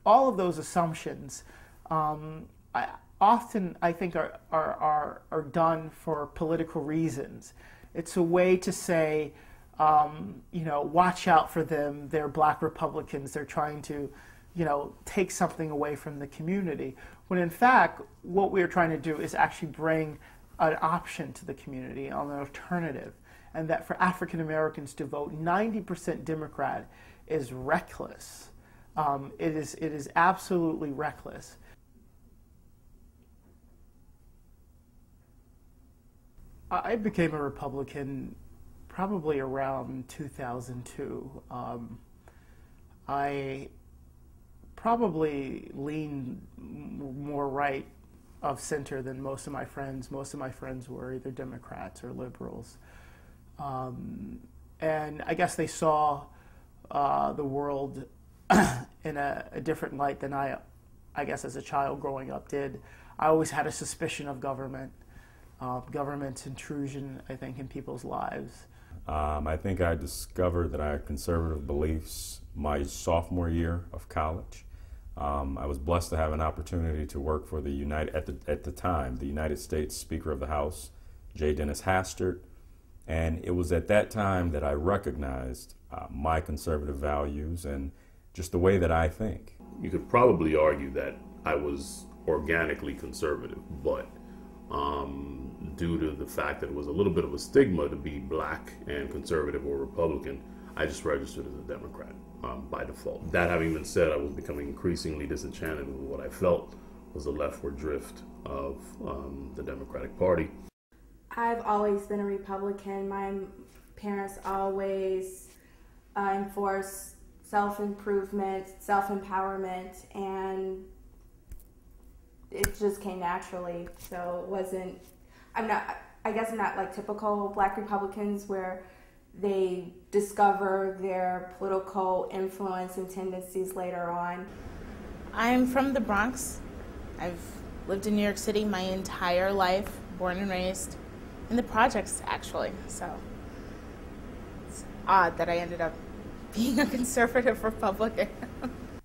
all of those assumptions I think are done for political reasons. It's a way to say, watch out for them. They're black Republicans. They're trying to, take something away from the community. When in fact, what we're trying to do is actually bring an option to the community, an alternative. And that for African Americans to vote 90% Democrat is reckless. It is absolutely reckless. I became a Republican probably around 2002. I probably leaned more right of center than most of my friends. Most of my friends were either Democrats or liberals. And I guess they saw the world in a different light than I guess as a child growing up did. I always had a suspicion of government's intrusion, I think, in people's lives. I think I discovered that I had conservative beliefs my sophomore year of college. I was blessed to have an opportunity to work for the at the time, the United States Speaker of the House, J. Dennis Hastert, and it was at that time that I recognized my conservative values and just the way that I think. You could probably argue that I was organically conservative, but due to the fact that it was a little bit of a stigma to be black and conservative or Republican, I just registered as a Democrat by default. That having been said, I was becoming increasingly disenchanted with what I felt was the leftward drift of the Democratic Party. I've always been a Republican. My parents always enforced self-improvement, self-empowerment, and it just came naturally. So it wasn't, I guess I'm not like typical black Republicans where they discover their political influence and tendencies later on. I'm from the Bronx. I've lived in New York City my entire life, born and raised in the projects, actually. So it's odd that I ended up being a conservative Republican.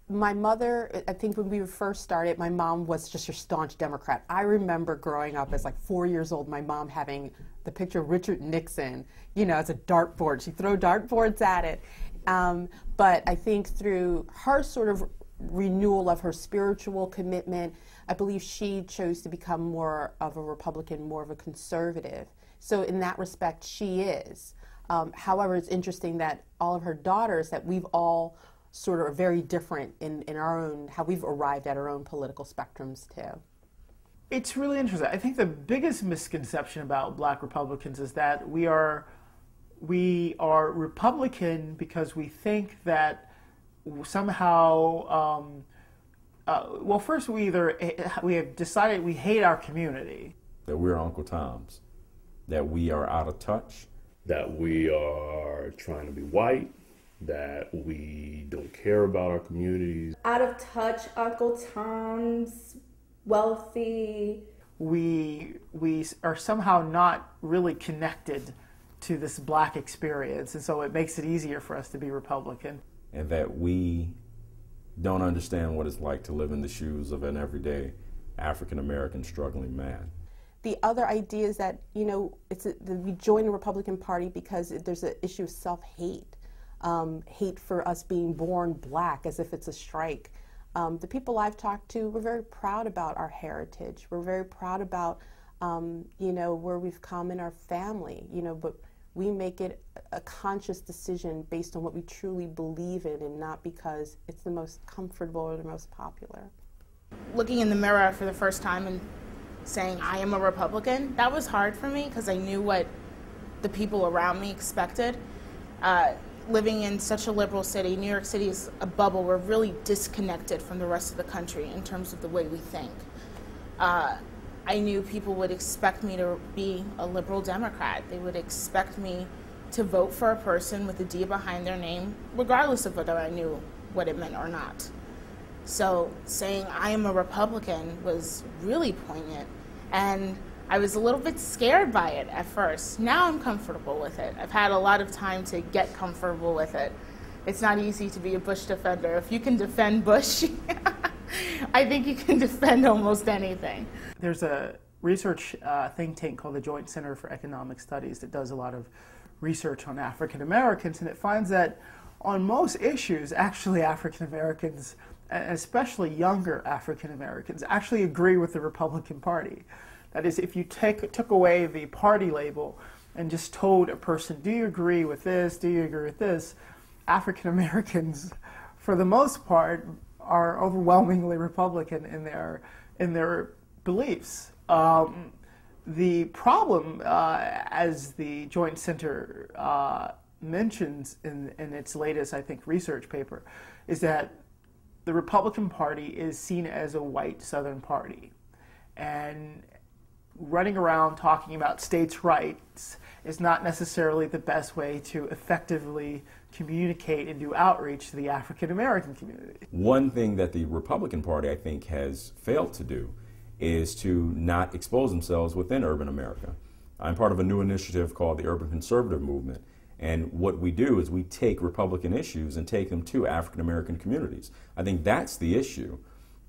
My mother, I think when we first started, my mom was just a staunch Democrat. I remember growing up as like 4 years old, my mom having the picture of Richard Nixon, as a dartboard. She'd throw dartboards at it. But I think through her sort of renewal of her spiritual commitment, I believe she chose to become more of a Republican, more of a conservative. So in that respect, she is. However, it's interesting that all of her daughters, that we've all sort of are very different in our own, how we've arrived at our own political spectrums too. It's really interesting. I think the biggest misconception about black Republicans is that we are Republican because we think that somehow, well, first we have decided we hate our community. That we're Uncle Toms, that we are out of touch, that we are trying to be white, that we don't care about our communities. Out of touch, Uncle Toms, wealthy. We are somehow not really connected to this black experience, and so it makes it easier for us to be Republican. And that we don't understand what it's like to live in the shoes of an everyday African-American struggling man. The other idea is that, we join the Republican Party because there's an issue of self-hate. Hate for us being born black, as if it's a strike. The people I've talked to, we're very proud about our heritage. We're very proud about, where we've come in our family, but we make it a conscious decision based on what we truly believe in and not because it's the most comfortable or the most popular. Looking in the mirror for the first time and saying I am a Republican, that was hard for me because I knew what the people around me expected. Living in such a liberal city, New York City is a bubble. We're really disconnected from the rest of the country in terms of the way we think. I knew people would expect me to be a liberal Democrat. They would expect me to vote for a person with a D behind their name, regardless of whether I knew what it meant or not. So saying I am a Republican was really poignant, and I was a little bit scared by it at first. Now I'm comfortable with it. I've had a lot of time to get comfortable with it. it's not easy to be a Bush defender. If you can defend Bush, I think you can defend almost anything. There's a research think tank called the Joint Center for Economic Studies that does a lot of research on African Americans, and it finds that on most issues, actually African Americans, especially younger African Americans, actually agree with the Republican Party. That is, if you took away the party label and just told a person, do you agree with this, do you agree with this, African Americans, for the most part, are overwhelmingly Republican in their beliefs. The problem, as the Joint Center mentions in its latest, I think, research paper, is that the Republican Party is seen as a white Southern party. And running around talking about states' rights is not necessarily the best way to effectively communicate and do outreach to the African American community. One thing that the Republican Party, I think, has failed to do is to not expose themselves within urban America. I'm part of a new initiative called the Urban Conservative Movement, and what we do is we take Republican issues and take them to African American communities. I think that's the issue.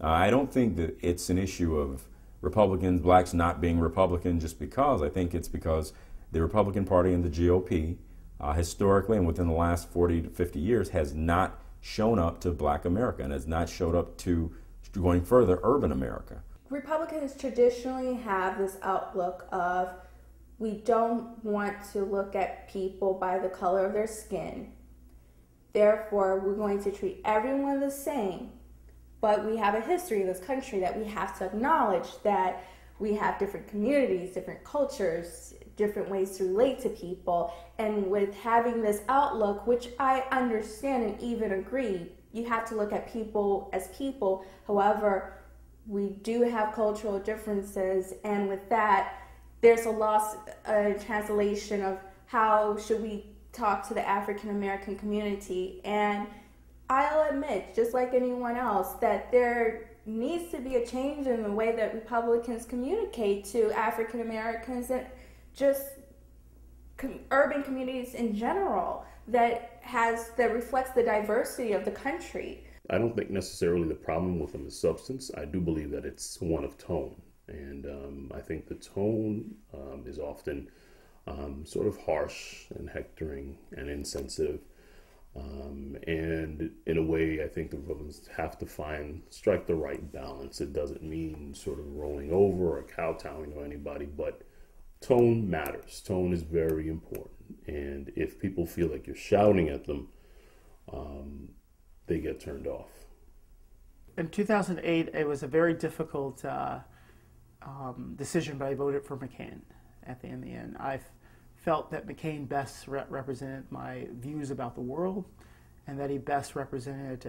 I don't think that it's an issue of Republicans, blacks not being Republican just because. I think it's because the Republican Party and the GOP, historically and within the last 40 to 50 years, has not shown up to black America and has not showed up to, going further, urban America. Republicans traditionally have this outlook of, we don't want to look at people by the color of their skin. Therefore, we're going to treat everyone the same. But we have a history in this country that we have to acknowledge, that we have different communities, different cultures, different ways to relate to people. And with having this outlook, which I understand and even agree, you have to look at people as people. However, we do have cultural differences, and with that, there's a lost translation of how should we talk to the African American community. And I'll admit, just like anyone else, that there needs to be a change in the way that Republicans communicate to African Americans and just urban communities in general that reflects the diversity of the country. I don't think necessarily the problem with them is substance. I do believe that it's one of tone. And I think the tone is often sort of harsh and hectoring and insensitive. And in a way, I think the Republicans have to strike the right balance. It doesn't mean sort of rolling over or kowtowing to anybody, but tone matters. Tone is very important. And if people feel like you're shouting at them, they get turned off. In 2008, it was a very difficult decision, but I voted for McCain in the end. I felt that McCain best represented my views about the world, and that he best represented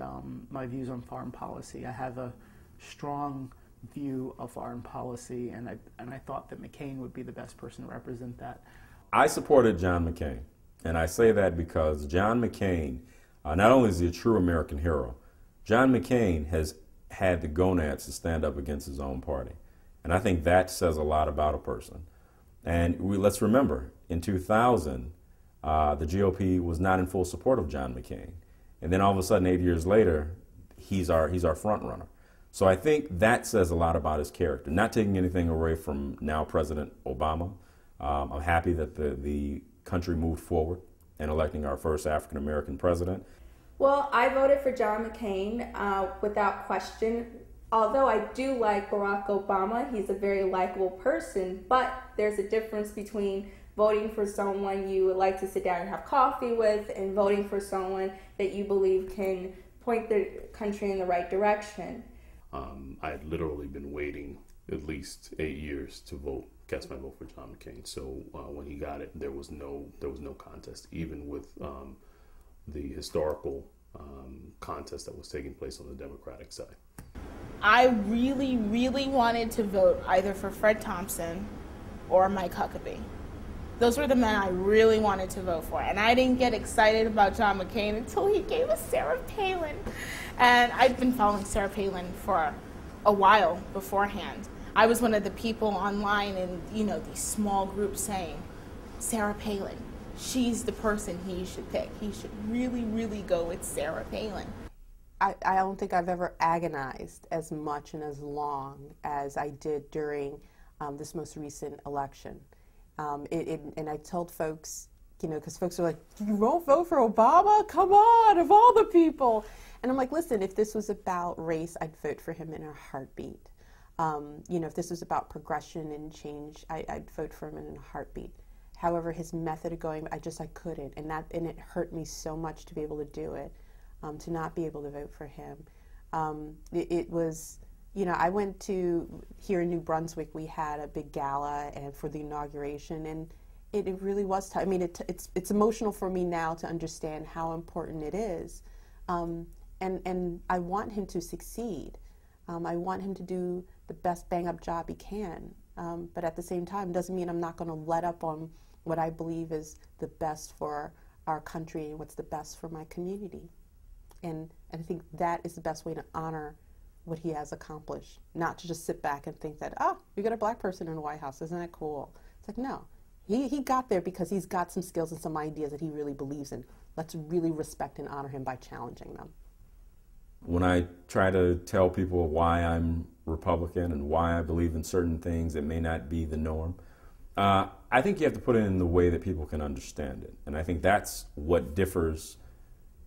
my views on foreign policy. I have a strong view of foreign policy, and I thought that McCain would be the best person to represent that. I supported John McCain, and I say that because John McCain, not only is he a true American hero, John McCain has had the gonads to stand up against his own party. And I think that says a lot about a person. And let's remember, in 2000, the GOP was not in full support of John McCain. And then all of a sudden, 8 years later, he's our front runner. So I think that says a lot about his character. Not taking anything away from now President Obama. I'm happy that the country moved forward in electing our first African-American president. Well, I voted for John McCain without question. Although I do like Barack Obama, he's a very likable person, but there's a difference between voting for someone you would like to sit down and have coffee with and voting for someone that you believe can point the country in the right direction. I had literally been waiting at least 8 years to cast my vote for John McCain. So when he got it, there was no contest, even with the historical contest that was taking place on the Democratic side. I really, really wanted to vote either for Fred Thompson or Mike Huckabee. Those were the men I really wanted to vote for. And I didn't get excited about John McCain until he gave us Sarah Palin. And I'd been following Sarah Palin for a while beforehand. I was one of the people online in, these small groups saying, Sarah Palin, she's the person he should pick. He should really, really go with Sarah Palin. I don't think I've ever agonized as much and as long as I did during this most recent election. And I told folks, you know, because folks are like, you won't vote for Obama? Come on, of all the people. And I'm like, listen, if this was about race, I'd vote for him in a heartbeat. You know, if this was about progression and change, I'd vote for him in a heartbeat. However, his method of going, I couldn't, and it hurt me so much to be able to do it, to not be able to vote for him. It was, you know, I went to, here in New Brunswick, we had a big gala and for the inauguration, and it really was tough. I mean, it's emotional for me now to understand how important it is, and I want him to succeed. I want him to do the best bang-up job he can, but at the same time, doesn't mean I'm not going to let up on what I believe is the best for our country and what's the best for my community. And I think that is the best way to honor what he has accomplished, not to just sit back and think that, oh, you got a black person in the White House, isn't that cool? It's like, no, he got there because he's got some skills and some ideas that he really believes in. Let's really respect and honor him by challenging them. When I try to tell people why I'm Republican and why I believe in certain things that may not be the norm, I think you have to put it in the way that people can understand it. And I think that's what differs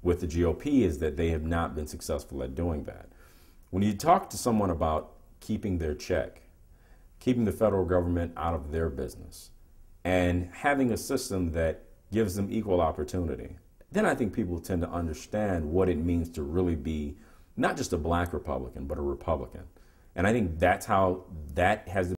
with the GOP, is that they have not been successful at doing that. When you talk to someone about keeping their check, keeping the federal government out of their business, and having a system that gives them equal opportunity, then I think people tend to understand what it means to really be not just a black Republican, but a Republican. And I think that's how that has